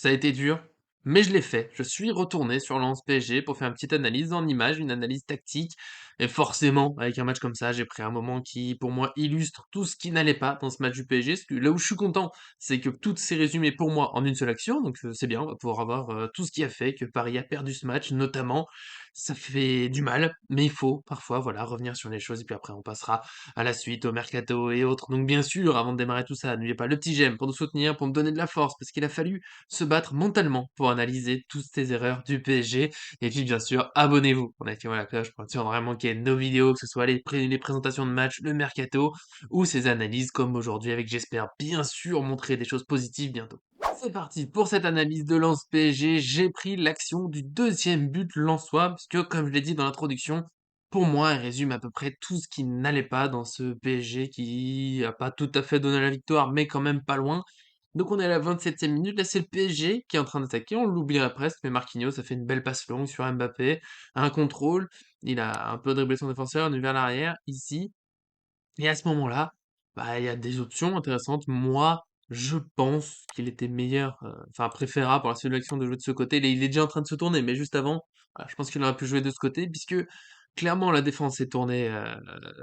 Ça a été dur, mais je l'ai fait. Je suis retourné sur Lens PSG pour faire une petite analyse en images, une analyse tactique. Et forcément, avec un match comme ça, j'ai pris un moment qui, pour moi, illustre tout ce qui n'allait pas dans ce match du PSG. Parce que là où je suis content, c'est que tout s'est résumé pour moi en une seule action. Donc c'est bien, on va pouvoir avoir tout ce qui a fait que Paris a perdu ce match, notamment. Ça fait du mal, mais il faut parfois, voilà, revenir sur les choses. Et puis après, on passera à la suite, au mercato et autres. Donc bien sûr, avant de démarrer tout ça, n'oubliez pas le petit j'aime pour nous soutenir, pour me donner de la force, parce qu'il a fallu se battre mentalement pour analyser toutes ces erreurs du PSG. Et puis bien sûr, abonnez-vous en activant la cloche pour être sûr de vraiment manquer nos vidéos, que ce soit les présentations de matchs, le mercato, ou ces analyses comme aujourd'hui avec j'espère bien sûr montrer des choses positives bientôt. C'est parti pour cette analyse de Lens PSG. J'ai pris l'action du deuxième but lensois, parce que comme je l'ai dit dans l'introduction, pour moi, elle résume à peu près tout ce qui n'allait pas dans ce PSG qui a pas tout à fait donné la victoire, mais quand même pas loin. Donc on est à la 27e minute, là c'est le PSG qui est en train d'attaquer, on l'oublierait presque, mais Marquinhos a fait une belle passe longue sur Mbappé, un contrôle, il a un peu dribblé son défenseur, il est vers l'arrière, ici, et à ce moment-là, bah, il y a des options intéressantes. Moi, je pense qu'il était meilleur, enfin préférable pour la sélection de jouer de ce côté. Il est déjà en train de se tourner, mais juste avant, voilà, je pense qu'il aurait pu jouer de ce côté, puisque clairement la défense est tournée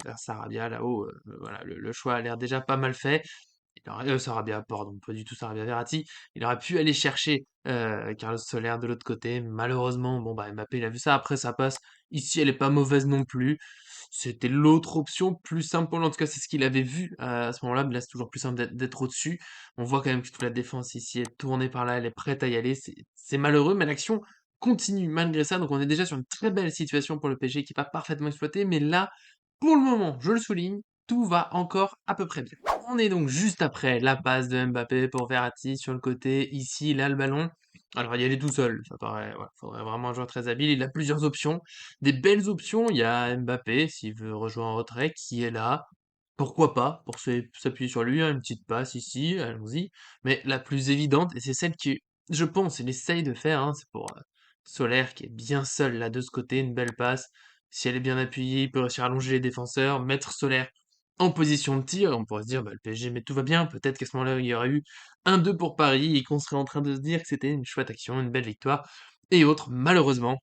vers Sarabia là-haut. Voilà, le choix a l'air déjà pas mal fait. Sarabia, pardon, pas du tout Sarabia, Verratti. Il aurait pu aller chercher Carlos Soler de l'autre côté. Malheureusement, bon bah Mbappé il a vu ça. Après ça passe. Ici elle est pas mauvaise non plus. C'était l'autre option plus simple pour lui. En tout cas, c'est ce qu'il avait vu à ce moment-là. Mais là, c'est toujours plus simple d'être au-dessus. On voit quand même que toute la défense ici est tournée par là. Elle est prête à y aller. C'est malheureux, mais l'action continue malgré ça. Donc on est déjà sur une très belle situation pour le PSG qui n'est pas parfaitement exploité. Mais là, pour le moment, je le souligne, tout va encore à peu près bien. On est donc juste après la passe de Mbappé pour Verratti sur le côté. Ici, là, le ballon. Alors, il y aller tout seul. Ça paraît, voilà, faudrait vraiment un joueur très habile. Il a plusieurs options. Des belles options. Il y a Mbappé, s'il veut rejoindre en retrait, qui est là. Pourquoi pas, pour s'appuyer sur lui, hein, une petite passe ici, allons-y. Mais la plus évidente, et c'est celle qui, je pense, il essaye de faire, hein, c'est pour Solaire qui est bien seul là de ce côté, une belle passe. Si elle est bien appuyée, il peut réussir à allonger les défenseurs, mettre Solaire en position de tir, on pourrait se dire, bah, le PSG, mais tout va bien, peut-être qu'à ce moment-là, il y aurait eu 1-2 pour Paris, et qu'on serait en train de se dire que c'était une chouette action, une belle victoire, et autres, malheureusement,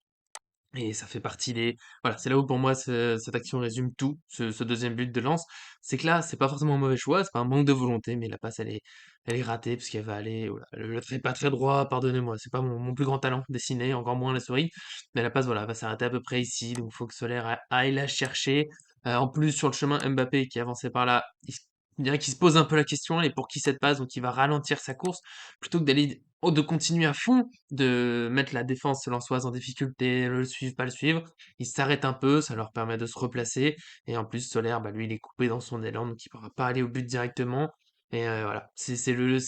et ça fait partie des... Voilà, c'est là où pour moi cette action résume tout, ce deuxième but de Lens, c'est que là, c'est pas forcément un mauvais choix, c'est pas un manque de volonté, mais la passe, elle est ratée, parce qu'elle va aller... Voilà, le trait est pas très droit, pardonnez-moi, c'est pas mon plus grand talent, dessiner, encore moins la souris, mais la passe, voilà, va s'arrêter à peu près ici, donc il faut que Solaire aille la chercher. En plus, sur le chemin, Mbappé qui avançait par là, il dirait qu'il se pose un peu la question, et pour qui cette passe, donc il va ralentir sa course, plutôt que d'aller... de continuer à fond, de mettre la défense lensoise en difficulté, le suivre, pas le suivre. Ils s'arrêtent un peu, ça leur permet de se replacer. Et en plus, Solaire, bah, lui, il est coupé dans son élan, donc il pourra pas aller au but directement. Et voilà, c'est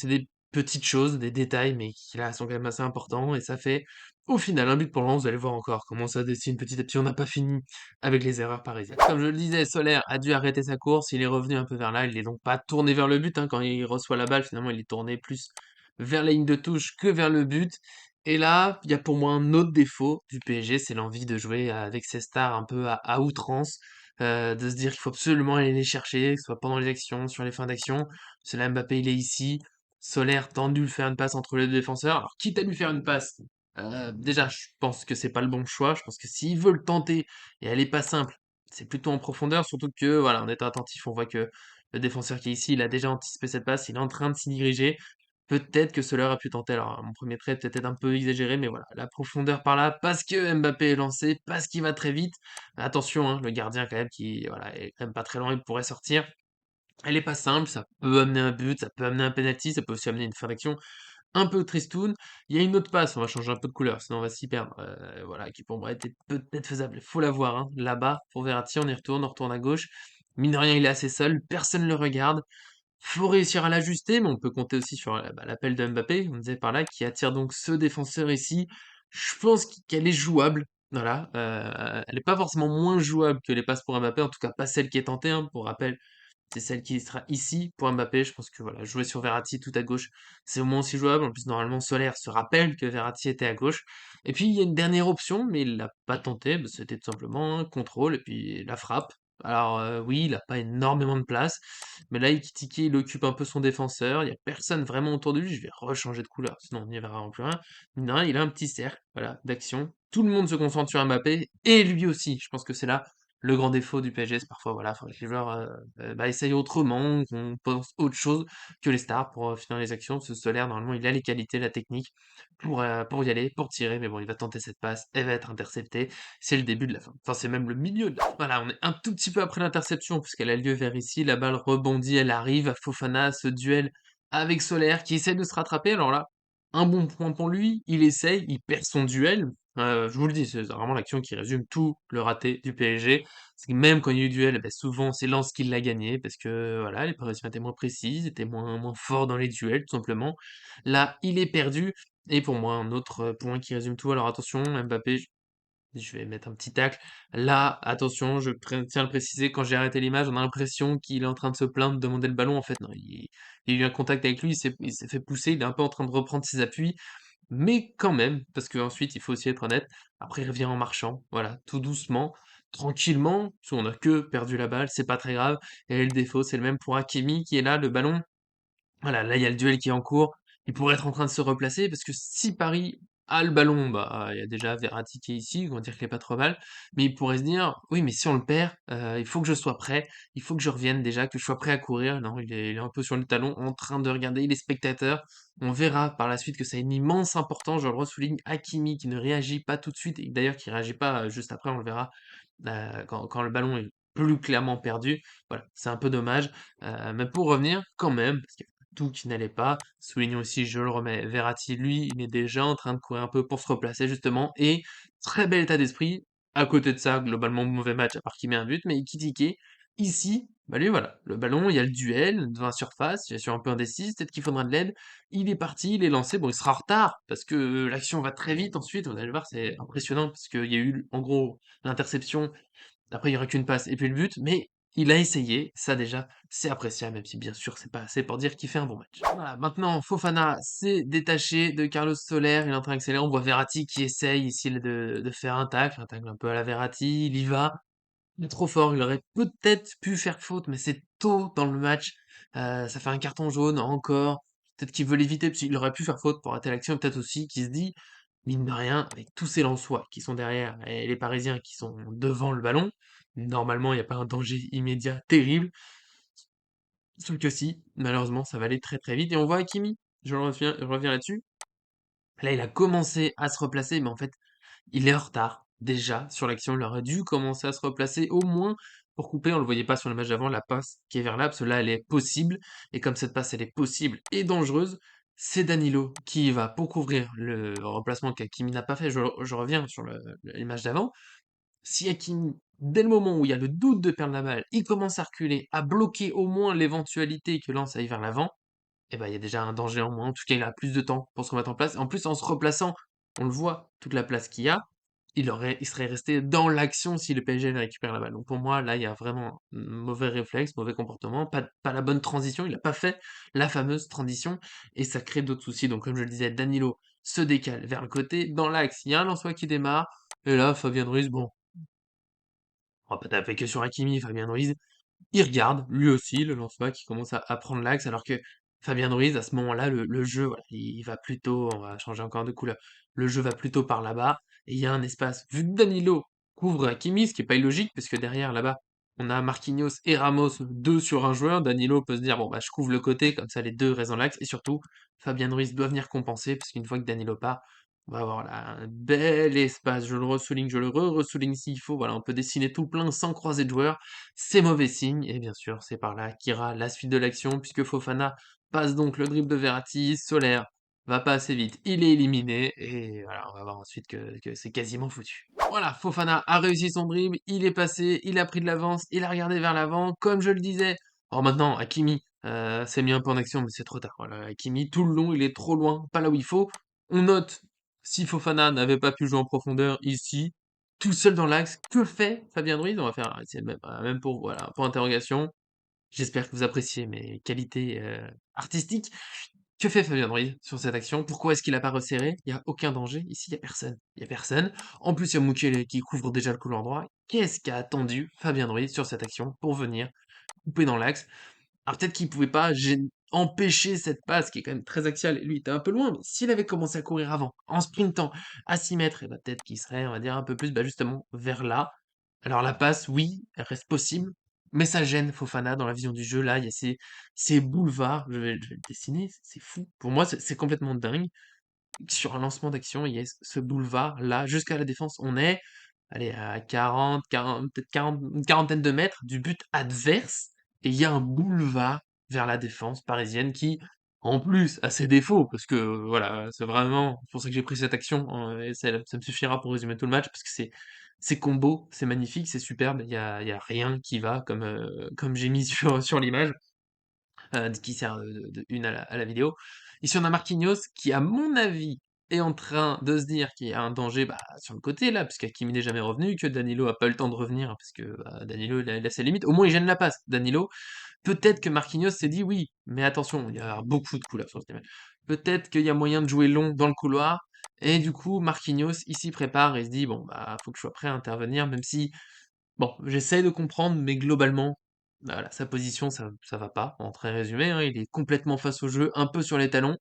des petites choses, des détails, mais qui là sont quand même assez importants. Et ça fait, au final, un but pour Lens. Vous allez voir encore comment ça dessine petit à petit. On n'a pas fini avec les erreurs parisiennes. Comme je le disais, Solaire a dû arrêter sa course. Il est revenu un peu vers là. Il est donc pas tourné vers le but, hein. Quand il reçoit la balle, finalement, il est tourné plus vers la ligne de touche que vers le but. Et là, il y a pour moi un autre défaut du PSG, c'est l'envie de jouer avec ses stars un peu à outrance, de se dire qu'il faut absolument aller les chercher, que ce soit pendant les actions, sur les fins d'action. C'est là Mbappé, il est ici. Solaire tente de lui faire une passe entre les deux défenseurs. Alors, quitte à lui faire une passe, déjà, je pense que c'est pas le bon choix. Je pense que s'il veut le tenter et elle est pas simple, c'est plutôt en profondeur, surtout que, voilà, en étant attentif, on voit que le défenseur qui est ici, il a déjà anticipé cette passe, il est en train de s'y diriger. Peut-être que cela aurait pu tenter. Alors, mon premier trait peut-être un peu exagéré, mais voilà, la profondeur par là, parce que Mbappé est lancé, parce qu'il va très vite. Attention, hein, le gardien quand même qui voilà, est quand même pas très loin, il pourrait sortir. Elle est pas simple, ça peut amener un but, ça peut amener un penalty, ça peut aussi amener une fin d'action un peu tristoun. Il y a une autre passe, on va changer un peu de couleur, sinon on va s'y perdre. Voilà, qui pour moi était peut-être faisable. Faut la voir, hein. Là-bas, pour Verratti, on retourne à gauche. Mine de rien, il est assez seul, personne ne le regarde. Faut réussir à l'ajuster, mais on peut compter aussi sur bah, l'appel de Mbappé, on disait par là, qui attire donc ce défenseur ici. Je pense qu'elle est jouable. Voilà, elle n'est pas forcément moins jouable que les passes pour Mbappé, en tout cas pas celle qui est tentée, hein, pour rappel, c'est celle qui sera ici pour Mbappé. Je pense que voilà, jouer sur Verratti tout à gauche, c'est au moins aussi jouable. En plus, normalement, Solaire se rappelle que Verratti était à gauche. Et puis, il y a une dernière option, mais il l'a pas tenté. Bah, c'était tout simplement un contrôle et puis la frappe. Alors, oui, il a pas énormément de place, mais là, Ekitike, il occupe un peu son défenseur, il y a personne vraiment autour de lui. Je vais rechanger de couleur, sinon on n'y verra vraiment plus rien. Mine de rien, il a un petit cercle, voilà, d'action. Tout le monde se concentre sur Mbappé et lui aussi. Je pense que c'est là le grand défaut du PSG, c'est parfois, voilà, faudrait que les joueurs, bah, essayent autrement, qu'on pense autre chose que les stars pour, finir les actions. Ce Solaire, normalement, il a les qualités, la technique pour y aller, pour tirer, mais bon, il va tenter cette passe, elle va être interceptée. C'est le début de la fin. Enfin, c'est même le milieu de la fin. Voilà, on est un tout petit peu après l'interception, puisqu'elle a lieu vers ici. La balle rebondit, elle arrive à Fofana, ce duel avec Solaire qui essaie de se rattraper. Alors là, un bon point pour lui, il essaye, il perd son duel. Je vous le dis, c'est vraiment l'action qui résume tout le raté du PSG. C'est que même quand il y a eu duel, ben souvent c'est Lens qui l'a gagné, parce que voilà, les Parisiens étaient moins précis, étaient moins forts dans les duels, tout simplement. Là, il est perdu. Et pour moi, un autre point qui résume tout. Alors attention, Mbappé, je vais mettre un petit tacle. Là, attention, tiens à le préciser, quand j'ai arrêté l'image, on a l'impression qu'il est en train de se plaindre, de demander le ballon. En fait, non, il y a eu un contact avec lui, il s'est fait pousser, il est un peu en train de reprendre ses appuis. Mais quand même, parce qu'ensuite, il faut aussi être honnête, après, il revient en marchant, voilà, tout doucement, tranquillement, parce qu'on a que perdu la balle, c'est pas très grave. Et le défaut, c'est le même pour Hakimi, qui est là, le ballon. Voilà, là, il y a le duel qui est en cours. Il pourrait être en train de se replacer parce que si Paris a le ballon, bah, il y a déjà Verratti qui est ici, on va dire qu'il est pas trop mal. Mais il pourrait se dire, oui, mais si on le perd, il faut que je sois prêt, il faut que je revienne déjà, que je sois prêt à courir. Non, il est un peu sur le talon, en train de regarder les spectateurs. On verra par la suite que ça a une immense importance. Je le ressouligne, Hakimi qui ne réagit pas tout de suite, et d'ailleurs qui réagit pas juste après, on le verra quand le ballon est plus clairement perdu. Voilà, c'est un peu dommage. Mais pour revenir, quand même, parce qu'il y a tout qui n'allait pas, soulignons aussi, je le remets, Verratti, lui, il est déjà en train de courir un peu pour se replacer, justement, et très bel état d'esprit. À côté de ça, globalement, mauvais match, à part qu'il met un but, mais Ekitike, ici, bah lui, voilà, le ballon, il y a le duel dans la surface, je suis un peu indécis, peut-être qu'il faudra de l'aide. Il est parti, il est lancé, bon, il sera en retard, parce que l'action va très vite ensuite, vous allez le voir, c'est impressionnant, parce qu'il y a eu, en gros, l'interception, après, il y aurait qu'une passe et puis le but, mais il a essayé, ça déjà, c'est appréciable, même si bien sûr c'est pas assez pour dire qu'il fait un bon match. Voilà, maintenant Fofana s'est détaché de Carlos Soler, il est en train d'accélérer, on voit Verratti qui essaye ici de faire un tacle un peu à la Verratti, il y va, il est trop fort, il aurait peut-être pu faire faute, mais c'est tôt dans le match, ça fait un carton jaune encore, peut-être qu'il veut l'éviter, parce qu'il aurait pu faire faute pour arrêter l'action, peut-être aussi qu'il se dit, mine de rien, avec tous ces Lensois qui sont derrière et les Parisiens qui sont devant le ballon, normalement il n'y a pas un danger immédiat terrible, sauf que si, malheureusement ça va aller très très vite, et on voit Hakimi, je reviens là-dessus, là il a commencé à se replacer, mais en fait il est en retard, déjà, sur l'action. Il aurait dû commencer à se replacer, au moins pour couper. On le voyait pas sur le match d'avant, la passe qui est vers là, parce que là, elle est possible. Et comme cette passe, elle est possible et dangereuse, c'est Danilo qui y va pour couvrir le remplacement qu'Hakimi n'a pas fait. Je reviens sur l'image d'avant. Si Hakimi, dès le moment où il y a le doute de perdre la balle, il commence à reculer, à bloquer au moins l'éventualité que Lens aille vers l'avant, eh ben, il y a déjà un danger en moins. En tout cas, il a plus de temps pour se remettre en place. En plus, en se replaçant, on le voit, toute la place qu'il y a, il serait resté dans l'action si le PSG avait récupéré la balle. Donc pour moi, là, il y a vraiment un mauvais réflexe, mauvais comportement, pas la bonne transition. Il n'a pas fait la fameuse transition et ça crée d'autres soucis. Donc comme je le disais, Danilo se décale vers le côté, dans l'axe, il y a un Lensois qui démarre. Et là, Fabien Ruiz, bon, on va pas taper que sur Hakimi, Fabien Ruiz, il regarde, lui aussi, le Lensois qui commence à prendre l'axe, alors que Fabien Ruiz, à ce moment-là, le jeu, voilà, il va plutôt, on va changer encore de couleur, le jeu va plutôt par là-bas, et il y a un espace. Vu que Danilo couvre Hakimi, ce qui est pas illogique, parce que derrière, là-bas, on a Marquinhos et Ramos, deux sur un joueur, Danilo peut se dire, bon, bah, je couvre le côté, comme ça les deux restent dans l'axe, et surtout, Fabien Ruiz doit venir compenser, parce qu'une fois que Danilo part, on va avoir là un bel espace, je le ressouligne, je le re-ressouligne s'il faut, voilà, on peut dessiner tout plein sans croiser de joueurs, c'est mauvais signe, et bien sûr, c'est par là qu'ira la suite de l'action, puisque Fofana passe donc le dribble de Verratti, Solaire va pas assez vite, il est éliminé, et voilà, on va voir ensuite que c'est quasiment foutu. Voilà, Fofana a réussi son dribble, il est passé, il a pris de l'avance, il a regardé vers l'avant, comme je le disais. Alors maintenant, Hakimi s'est mis un peu en action, mais c'est trop tard. Voilà, Hakimi, tout le long, il est trop loin, pas là où il faut. On note, si Fofana n'avait pas pu jouer en profondeur ici, tout seul dans l'axe. Que fait Fabien Ruiz? On va faire essayer le même pour, voilà, pour interrogation. J'espère que vous appréciez mes qualités artistiques. Que fait Fabien Ruiz sur cette action? Pourquoi est-ce qu'il a pas resserré? Il y a aucun danger. Ici, il y a personne. Il y a personne. En plus, il y a Mukiele qui couvre déjà le couloir droit. Qu'est-ce qu'a attendu Fabien Ruiz sur cette action pour venir couper dans l'axe? Alors peut-être qu'il pouvait pas empêcher cette passe qui est quand même très axiale. Et lui, il était un peu loin, mais s'il avait commencé à courir avant, en sprintant, à 6 mètres, et bah, peut-être qu'il serait, on va dire, un peu plus, bah, justement, vers là. Alors la passe, oui, elle reste possible, mais ça gêne Fofana dans la vision du jeu. Là, il y a ces boulevards, je vais le dessiner, c'est fou. Pour moi, c'est complètement dingue. Sur un lancement d'action, il y a ce boulevard-là, jusqu'à la défense. On est, allez, à 40, peut-être 40, une quarantaine de mètres du but adverse, et il y a un boulevard vers la défense parisienne qui, en plus, a ses défauts, parce que voilà, c'est vraiment c'est pour ça que j'ai pris cette action, hein, et ça me suffira pour résumer tout le match, parce que c'est combo, c'est magnifique, c'est superbe, il y a rien qui va, comme j'ai mis sur l'image qui sert de une à la vidéo. Ici, on a Marquinhos qui, à mon avis, est en train de se dire qu'il y a un danger bah, sur le côté, là, parce qu'Hakimi n'est jamais revenu, que Danilo a pas eu le temps de revenir, parce que bah, Danilo, il a ses limites. Au moins, il gêne la passe, Danilo. Peut-être que Marquinhos s'est dit oui, mais attention, il y a beaucoup de couleurs sur ce match. Peut-être qu'il y a moyen de jouer long dans le couloir, et du coup, Marquinhos, il s'y prépare et se dit bon, bah, faut que je sois prêt à intervenir, même si bon, j'essaye de comprendre, mais globalement, voilà, sa position, ça va pas, en très résumé, hein, il est complètement face au jeu, un peu sur les talons.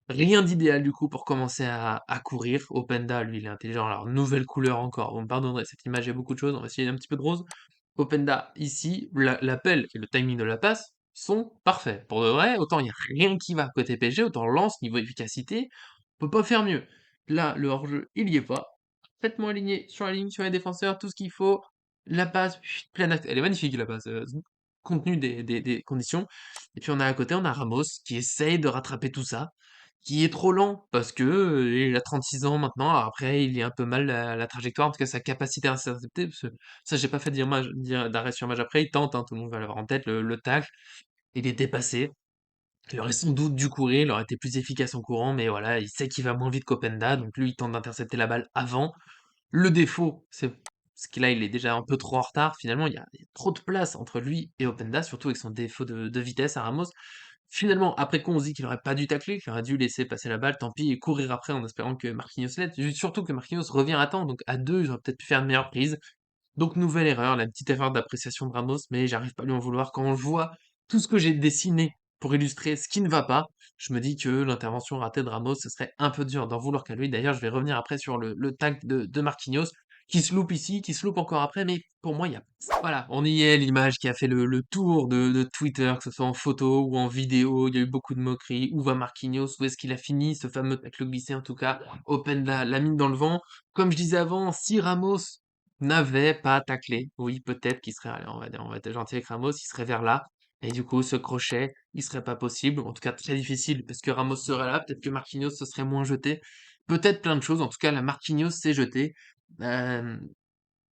Rien d'idéal du coup pour commencer à courir. Openda, lui, il est intelligent. Alors, nouvelle couleur encore. Vous me pardonnerez, cette image, il y a beaucoup de choses. On va essayer un petit peu de rose. Openda, ici, l'appel et le timing de la passe sont parfaits. Pour de vrai, autant il n'y a rien qui va côté PSG, autant lance, niveau efficacité, on peut pas faire mieux. Là, le hors-jeu, il y est pas. Parfaitement aligné sur la ligne, sur les défenseurs, tout ce qu'il faut. La passe, pleine elle est magnifique la passe, compte tenu des conditions. Et puis on a à côté, on a Ramos qui essaye de rattraper tout ça, qui est trop lent parce que il a 36 ans maintenant. Alors après, il est un peu mal la trajectoire, en tout cas sa capacité à s'adapter. Parce que ça, j'ai pas fait d'arrêt sur image après. Il tente, hein, tout le monde va l'avoir en tête, le tacle. Il est dépassé. Il aurait sans doute dû courir, il aurait été plus efficace en courant, mais voilà, il sait qu'il va moins vite qu'Openda, donc lui, il tente d'intercepter la balle avant. Le défaut, c'est parce que là, il est déjà un peu trop en retard. Finalement, il y a trop de place entre lui et Openda, surtout avec son défaut de vitesse à Ramos. Finalement, après coup, on se dit qu'il aurait pas dû tacler, qu'il aurait dû laisser passer la balle, tant pis, et courir après en espérant que Marquinhos l'aide. Surtout que Marquinhos revient à temps, donc à deux, ils auraient peut-être pu faire une meilleure prise. Donc nouvelle erreur, la petite erreur d'appréciation de Ramos, mais j'arrive pas à lui en vouloir. Quand je vois tout ce que j'ai dessiné pour illustrer ce qui ne va pas, je me dis que l'intervention ratée de Ramos, ce serait un peu dur d'en vouloir qu'à lui. D'ailleurs, je vais revenir après sur le tag de Marquinhos, qui se loupe ici, qui se loupe encore après, mais pour moi, il y a... Voilà, on y est, l'image qui a fait le tour de Twitter, que ce soit en photo ou en vidéo, il y a eu beaucoup de moqueries. Où va Marquinhos? Où est-ce qu'il a fini, ce fameux tacle glissé en tout cas? Open la mine dans le vent. Comme je disais avant, si Ramos n'avait pas taclé. Oui, peut-être qu'il serait, allez, on va être gentil avec Ramos, il serait vers là. Et du coup, ce crochet, il serait pas possible. En tout cas, très difficile, parce que Ramos serait là. Peut-être que Marquinhos se serait moins jeté. Peut-être plein de choses. En tout cas, la Marquinhos s'est jeté. Euh,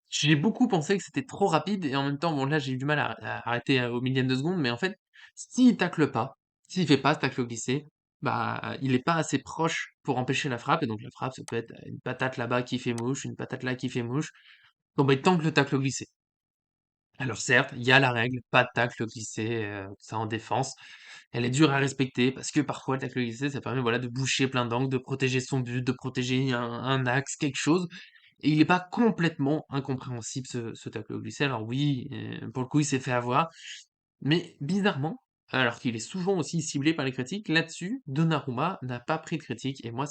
j'ai beaucoup pensé que c'était trop rapide. Et en même temps, bon, là, j'ai eu du mal à arrêter au millième de seconde. Mais en fait, s'il tacle pas, s'il fait pas ce tacle glissé, bah, il est pas assez proche pour empêcher la frappe. Et donc, la frappe, ça peut être une patate là-bas qui fait mouche, une patate là qui fait mouche. Bon, bah, il tente le tacle glissé. Alors certes, il y a la règle, pas de tacle glissé, ça en défense. Elle est dure à respecter parce que parfois le tacle glissé, ça permet voilà de boucher plein d'angles, de protéger son but, de protéger un axe, quelque chose. Et il n'est pas complètement incompréhensible ce tacle glissé. Alors oui, pour le coup, il s'est fait avoir, mais bizarrement, alors qu'il est souvent aussi ciblé par les critiques, là-dessus, Donnarumma n'a pas pris de critique. Et moi,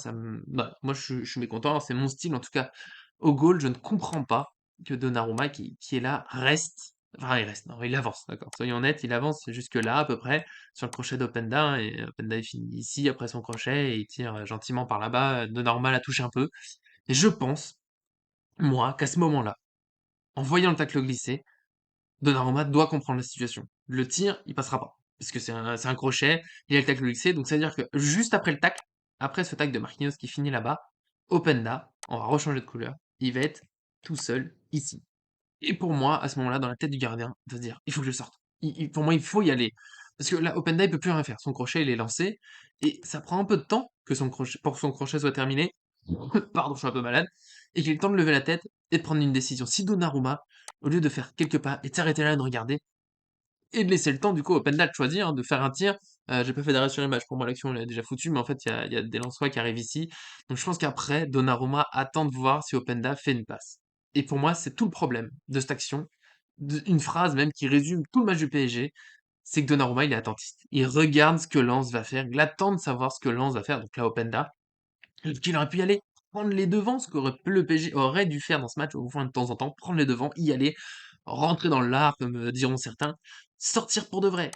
bah, moi, je suis mécontent. C'est mon style, en tout cas, au goal. Je ne comprends pas que Donnarumma, qui est là, reste. Enfin, il reste, non, il avance, d'accord. Soyons honnêtes, il avance jusque-là, à peu près, sur le crochet d'Openda. Et Openda, il finit ici, après son crochet, et il tire gentiment par là-bas. Donnarumma la touche un peu. Et je pense, moi, qu'à ce moment-là, en voyant le tacle glisser, Donnarumma doit comprendre la situation. Le tir, il passera pas. Parce que c'est un crochet, il a le tacle glissé, donc ça veut dire que juste après le tacle, après ce tacle de Marquinhos qui finit là-bas, Openda, on va rechanger de couleur, il va être tout seul ici. Et pour moi, à ce moment-là, dans la tête du gardien, de se dire, il faut que je sorte. Pour moi, il faut y aller. Parce que là, Openda, il peut plus rien faire. Son crochet, il est lancé. Et ça prend un peu de temps pour que son crochet soit terminé. Pardon, je suis un peu malade. Et qu'il ait le temps de lever la tête et de prendre une décision. Si Donnarumma, au lieu de faire quelques pas et de s'arrêter là et de regarder, et de laisser le temps du coup au Openda de choisir, hein, de faire un tir, J'ai pas fait d'arrêt sur image. Pour moi, l'action, elle est déjà foutue, mais en fait, il y a des Lensois qui arrivent ici. Donc je pense qu'après, Donnarumma attend de voir si Openda fait une passe. Et pour moi, c'est tout le problème de cette action. Une phrase même qui résume tout le match du PSG, c'est que Donnarumma, il est attentiste. Il regarde ce que Lens va faire, il attend de savoir ce que Lens va faire, donc là, Openda, qu'il aurait pu y aller, prendre les devants, ce que le PSG aurait dû faire dans ce match, au moins de temps en temps, prendre les devants, y aller, rentrer dans l'art, comme diront certains, sortir pour de vrai.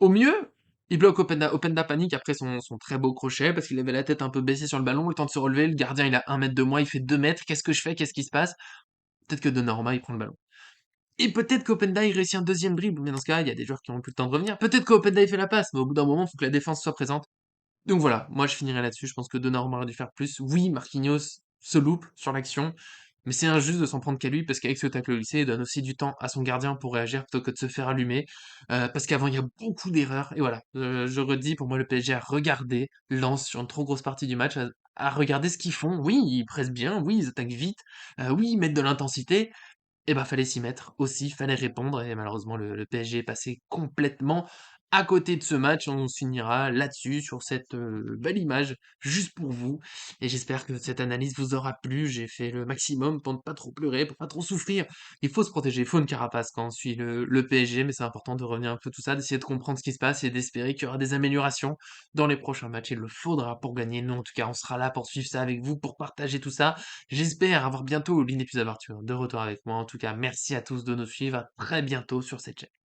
Au mieux, il bloque Openda. Openda panique après son très beau crochet parce qu'il avait la tête un peu baissée sur le ballon. Il tente de se relever. Le gardien, il a 1 mètre de moins. Il fait 2 mètres. Qu'est-ce que je fais? Qu'est-ce qui se passe? Peut-être que Donnarumma, il prend le ballon. Et peut-être qu'Openda, il réussit un deuxième dribble. Mais dans ce cas, il y a des joueurs qui ont plus le temps de revenir. Peut-être qu'Openda, il fait la passe. Mais au bout d'un moment, il faut que la défense soit présente. Donc voilà, moi je finirai là-dessus. Je pense que Donnarumma aurait dû faire plus. Oui, Marquinhos se loupe sur l'action, mais c'est injuste de s'en prendre qu'à lui parce qu'avec ce tacle au lycée, il donne aussi du temps à son gardien pour réagir plutôt que de se faire allumer. Parce qu'avant, il y a beaucoup d'erreurs. Et voilà, je redis, pour moi, le PSG a regardé Lens sur une trop grosse partie du match, à regarder ce qu'ils font. Oui, ils pressent bien, oui, ils attaquent vite, oui, ils mettent de l'intensité, et bah, fallait s'y mettre aussi, fallait répondre et malheureusement le PSG est passé complètement à côté de ce match. On se finira là-dessus, sur cette, belle image, juste pour vous et j'espère que cette analyse vous aura plu. J'ai fait le maximum pour ne pas trop pleurer, pour pas trop souffrir. Il faut se protéger, il faut une carapace quand on suit le PSG, mais c'est important de revenir un peu tout ça, d'essayer de comprendre ce qui se passe et d'espérer qu'il y aura des améliorations dans les prochains matchs. Il le faudra pour gagner. Nous, en tout cas, on sera là pour suivre ça avec vous, pour partager tout ça. J'espère avoir bientôt l'inépuisable Arthur de retour avec moi. En tout cas, merci à tous de nous suivre. À très bientôt sur cette chaîne.